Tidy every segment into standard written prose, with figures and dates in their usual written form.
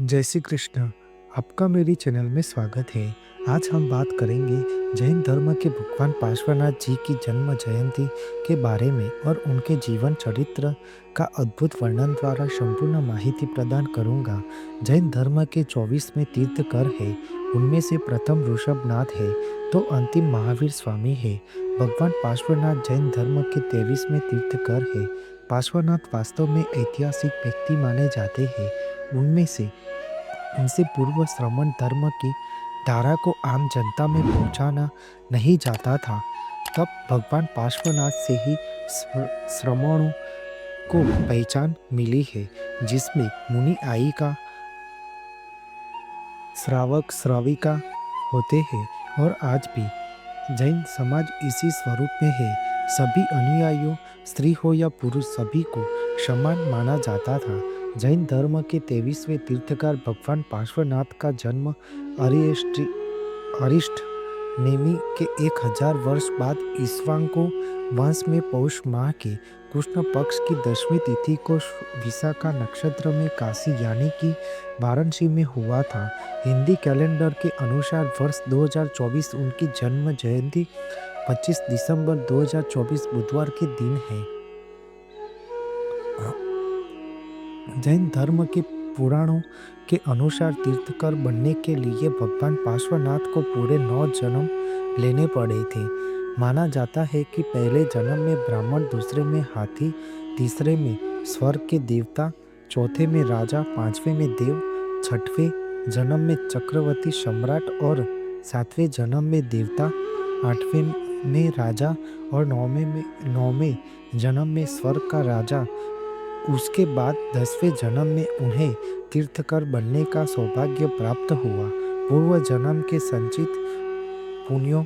जय श्री कृष्ण। आपका मेरी चैनल में स्वागत है। आज हम बात करेंगे जैन धर्म के भगवान पार्श्वनाथ जी की जन्म जयंती के बारे में और उनके जीवन चरित्र का अद्भुत वर्णन द्वारा संपूर्ण माहिती प्रदान करूंगा। जैन धर्म के 24वें तीर्थकर है। उनमें से प्रथम ऋषभनाथ है तो अंतिम महावीर स्वामी है। भगवान पार्श्वनाथ जैन धर्म के 23वें तीर्थकर है। पार्श्वनाथ वास्तव में ऐतिहासिक व्यक्ति माने जाते हैं। उनमें से इनसे पूर्व श्रमण धर्म की धारा को आम जनता में पहुंचाना नहीं जाता था। तब भगवान पार्श्वनाथ से ही श्रमणों को पहचान मिली है, जिसमें मुनि आयिका, श्रावक श्राविका होते हैं। और आज भी जैन समाज इसी स्वरूप में है। सभी अनुयायियों, स्त्री हो या पुरुष, सभी को समान माना जाता था। जैन धर्म के 23वें तीर्थकर भगवान पार्श्वनाथ का जन्म अरिष्ट नेमि के 1000 वर्ष बाद ईक्ष्वाकु वंश में पौष माह के कृष्ण पक्ष की 10वीं तिथि को विशाखा नक्षत्र में काशी यानी कि वाराणसी में हुआ था। हिंदी कैलेंडर के अनुसार वर्ष 2024 उनकी जन्म जयंती 25 दिसंबर 2024 बुधवार के दिन है। जैन धर्म के पुराणों के अनुसार तीर्थकर बनने के लिए भगवान पार्श्वनाथ को पूरे 9 जन्म लेने पड़े थे। माना जाता है कि पहले जन्म में ब्राह्मण, दूसरे में हाथी, तीसरे में स्वर्ग के देवता, चौथे में राजा, पांचवें में देव, छठवें जन्म में चक्रवर्ती सम्राट और सातवें जन्म में देवता, आठवें में राजा और नौवें जन्म में स्वर्ग का राजा। उसके बाद 10वें जन्म में उन्हें तीर्थकर बनने का सौभाग्य प्राप्त हुआ। पूर्व जन्म के संचित पुण्यों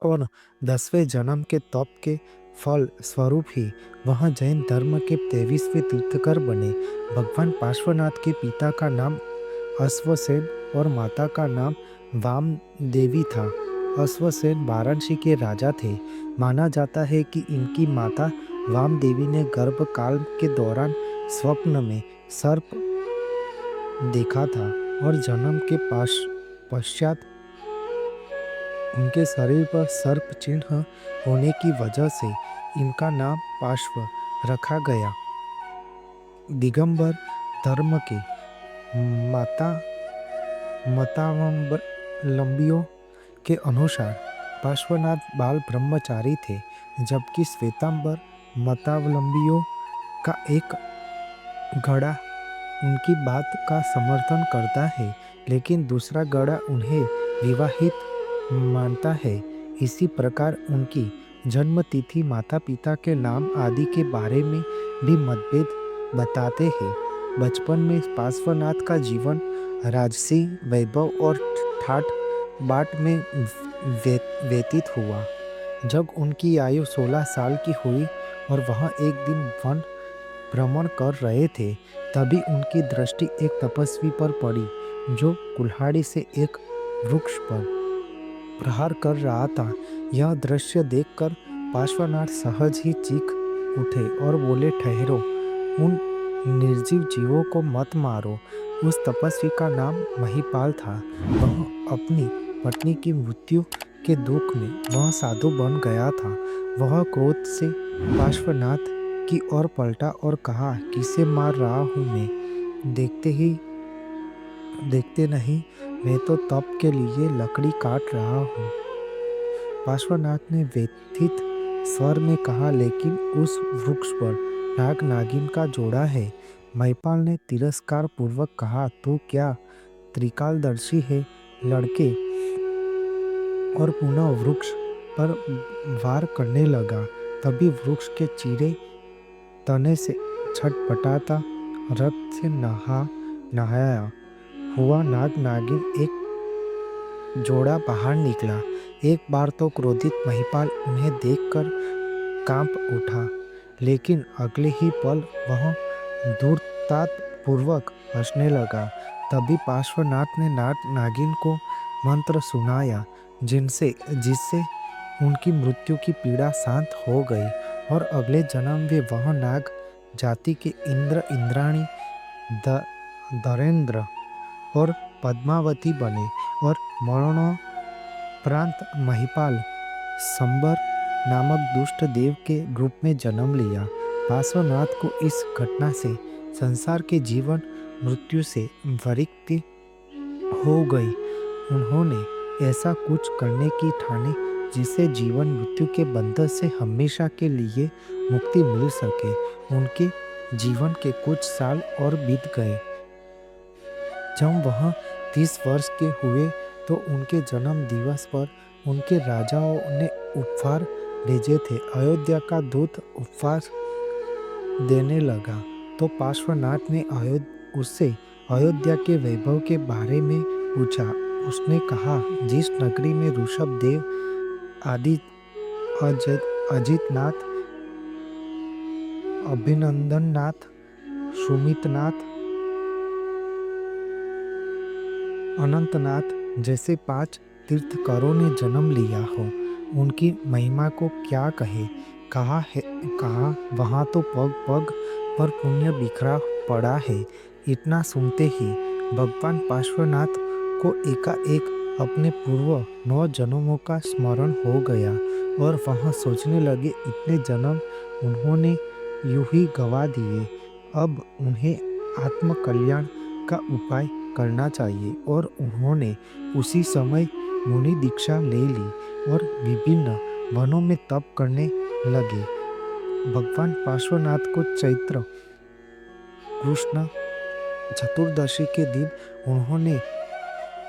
और 10वें जन्म के तप के फल स्वरूप ही वह जैन धर्म के 23वें तीर्थकर बने। भगवान पार्श्वनाथ के पिता का नाम अश्वसेन और माता का नाम वामदेवी था। अश्वसेन वाराणसी के राजा थे। माना जाता है कि इनकी माता वामदेवी ने गर्भकाल के दौरान स्वप्न में सर्प देखा था और जन्म के पश्चात उनके शरीर पर सर्प चिन्ह होने की वजह से इनका नाम पार्श्व रखा गया। दिगंबर धर्म के मतावलंबियों के अनुसार पार्श्वनाथ बाल ब्रह्मचारी थे, जबकि श्वेतांबर मतावलंबियों का एक गड़ा उनकी बात का समर्थन करता है, लेकिन दूसरा गड़ा उन्हें विवाहित मानता है। इसी प्रकार उनकी जन्म तिथि, माता पिता के नाम आदि के बारे में भी मतभेद बताते हैं। बचपन में पार्श्वनाथ का जीवन राजसी वैभव और ठाट बाट में व्यतीत हुआ। जब उनकी आयु 16 साल की हुई और वह एक दिन वन भ्रमण कर रहे थे, तभी उनकी दृष्टि एक तपस्वी पर पड़ी जो कुल्हाड़ी से एक वृक्ष पर प्रहार कर रहा था। यह दृश्य देखकर पार्श्वनाथ सहज ही चीख उठे और बोले, ठहरो, उन निर्जीव जीवों को मत मारो। उस तपस्वी का नाम महिपाल था। वह अपनी पत्नी की मृत्यु के दुख में वह साधु बन गया था। वह क्रोध से पार्श्वनाथ की ओर पलटा और कहा, किसे मार रहा हूँ मैं? देखते नहीं, मैं तो तप के लिए लकड़ी काट रहा हूँ। पार्श्वनाथ ने व्यथित स्वर में कहा, लेकिन उस वृक्ष पर नाग नागिन का जोड़ा है। महिपाल ने तिरस्कार पूर्वक कहा, तू क्या त्रिकालदर्शी है? लड़के और पुनः वृक्ष पर वार करने लगा। तभी वृक्ष के चीरे तने से छटपटाता रक्त से नहाया हुआ नाग नागिन एक जोड़ा बाहर निकला। एक बार तो क्रोधित महिपाल उन्हें देखकर कांप उठा, लेकिन अगले ही पल वह धूर्ततापूर्वक हंसने लगा। तभी पार्श्वनाथ ने नाग नागिन को मंत्र सुनाया, जिससे उनकी मृत्यु की पीड़ा शांत हो गई और अगले जन्म में वह नाग जाति के इंद्र, इंद्राणी, धरेंद्र और पद्मावती बने और मरणोपरांत महिपाल संबर नामक दुष्ट देव के रूप में जन्म लिया। पार्श्वनाथ को इस घटना से संसार के जीवन मृत्यु से विरक्ति हो गई। उन्होंने ऐसा कुछ करने की ठानी जिससे जीवन मृत्यु के बंधन से हमेशा के लिए मुक्ति मिल सके। उनके जीवन के कुछ साल और बीत गए। जब वह 30 वर्ष के हुए तो उनके जन्म दिवस पर उनके राजाओं ने उपहार भेजे थे। अयोध्या का दूत उपहार देने लगा तो पार्श्वनाथ ने उससे अयोध्या के वैभव के बारे में पूछा। उसने कहा, जिस नगरी में ऋषभ देव आदि अजितनाथ, अभिनंदननाथ, सुमितनाथ, अनंतनाथ जैसे 5 तीर्थकरों ने जन्म लिया हो, उनकी महिमा को क्या कहे। कहा वहाँ तो पग पग पर पुण्य बिखरा पड़ा है। इतना सुनते ही भगवान पार्श्वनाथ को एकाएक अपने पूर्व 9 जन्मों का स्मरण हो गया और वह सोचने लगे, इतने जन्म उन्होंने यूं ही गवा दिए। अब उन्हें आत्मकल्याण का उपाय करना चाहिए और उन्होंने उसी समय मुनि दीक्षा ले ली और विभिन्न वनों में तप करने लगे। भगवान पार्श्वनाथ को चैत्र कृष्ण चतुर्दशी के दिन उन्होंने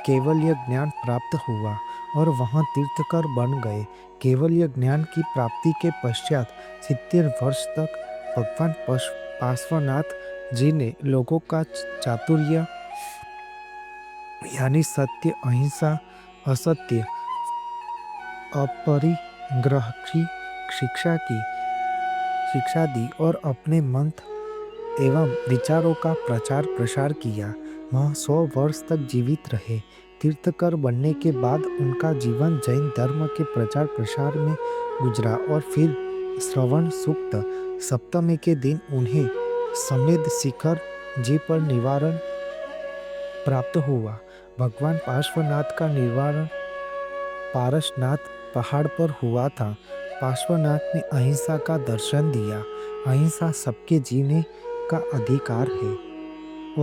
केवल्य ज्ञान प्राप्त हुआ और वहां तीर्थकर बन गए। केवल्य ज्ञान की प्राप्ति के पश्चात 70 वर्ष तक भगवान पार्श्वनाथ जी ने लोगों का चातुर्य यानी सत्य, अहिंसा, असत्य, अपरिग्रह की शिक्षा दी और अपने मंत्र एवं विचारों का प्रचार प्रसार किया। वह 100 वर्ष तक जीवित रहे। तीर्थकर बनने के बाद उनका जीवन जैन धर्म के प्रचार प्रसार में गुजरा और फिर श्रवण सूक्त सप्तमी के दिन उन्हें समेध शिखर जी पर निवारण प्राप्त हुआ। भगवान पार्श्वनाथ का निवारण पारसनाथ पहाड़ पर हुआ था। पार्श्वनाथ ने अहिंसा का दर्शन दिया। अहिंसा सबके जीने का अधिकार है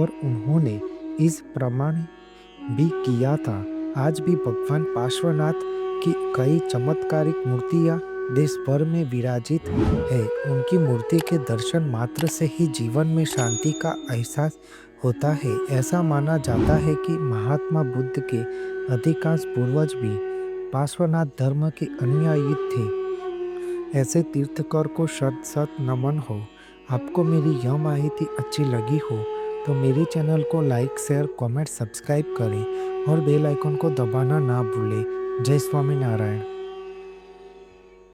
और उन्होंने इस प्रमाण भी किया था। आज भी भगवान पार्श्वनाथ की कई चमत्कारिक मूर्तियां देश भर में विराजित है। उनकी मूर्ति के दर्शन मात्र से ही जीवन में शांति का एहसास होता है। ऐसा माना जाता है कि महात्मा बुद्ध के अधिकांश पूर्वज भी पार्श्वनाथ धर्म के अनुयायी थे। ऐसे तीर्थकर को शत नमन हो। आपको मेरी यह माहिती अच्छी लगी हो तो मेरे चैनल को लाइक, शेयर, कमेंट, सब्सक्राइब करें और बेल आइकन को दबाना ना भूलें। जय स्वामीनारायण।